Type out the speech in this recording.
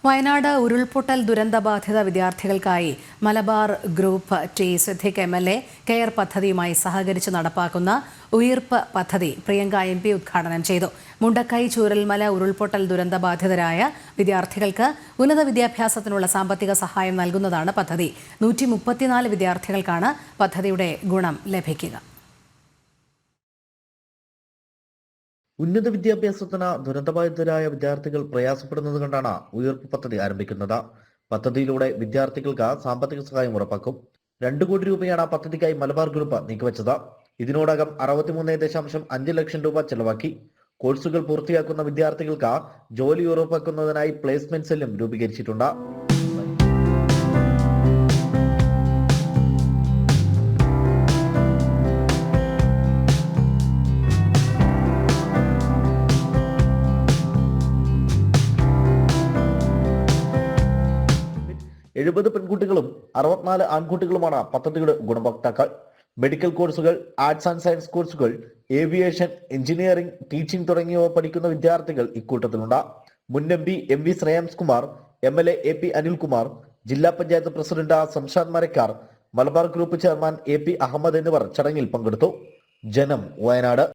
വയനാട് ഉരുൾപൊട്ടൽ ദുരന്തബാധിത വിദ്യാർത്ഥികൾക്കായി Malabar group T Siddique MLA care പദ്ധതിയുമായി സഹകരിച്ച് നടപ്പാക്കുന്ന ഉയിർപ്പ് പദ്ധതി പ്രിയങ്ക MP ഉദ്ഘാടനം ചെയ്തു. മുണ്ടക്കൈ ചൂരൽമല ഉരുൾപൊട്ടൽ ദുരന്തബാധിതരായ വിദ്യാർത്ഥികൾക്ക് ഉന്നത വിദ്യാഭ്യാസത്തിനുള്ള സാമ്പത്തിക സഹായം നൽകുന്നതാണ് പദ്ധതി. 134 വിദ്യാർത്ഥികൾക്കാണ് പദ്ധതിയുടെ ഗുണം ലഭിക്കുക. ഉന്നത വിദ്യാഭ്യാസത്തിന് ദുരന്തബാധിതരായ വിദ്യാർത്ഥികൾ പ്രയാസപ്പെടുന്നത് കണ്ടാണ് ഉയർപ്പ് പദ്ധതി ആരംഭിക്കുന്നത്. പദ്ധതിയിലൂടെ വിദ്യാർത്ഥികൾക്ക് സാമ്പത്തിക സഹായം ഉറപ്പാക്കും. 2 കോടി രൂപയാണ് പദ്ധതിക്കായി മലബാർ ഗ്രൂപ്പ് നീക്കിവച്ചത്. ഇതിനോടകം 63.5 ലക്ഷം രൂപ ചെലവാക്കി. കോഴ്സുകൾ പൂർത്തിയാക്കുന്ന വിദ്യാർത്ഥികൾക്ക് ജോലി ഉറപ്പാക്കുന്നതിനായി പ്ലേസ്മെന്റ് സെല്ലും രൂപീകരിച്ചിട്ടുണ്ട്. എഴുപത് പെൺകുട്ടികളും 64 ആൺകുട്ടികളുമാണ് പദ്ധതിയുടെ ഗുണഭോക്താക്കൾ. മെഡിക്കൽ കോഴ്സുകൾ, ആർട്സ് ആൻഡ് സയൻസ് കോഴ്സുകൾ, ഏവിയേഷൻ, എഞ്ചിനീയറിംഗ്, ടീച്ചിംഗ് തുടങ്ങിയവ പഠിക്കുന്ന വിദ്യാർത്ഥികൾ ഇക്കൂട്ടത്തിലുണ്ട്. മുൻ MP MV Shreyams Kumar, MLA AP Anilkumar, ജില്ലാ panchayat president Samshad Marakkar, Malabar group chairman AP Ahammed എന്നിവർ ചടങ്ങിൽ പങ്കെടുത്തു. ജനം, വയനാട്.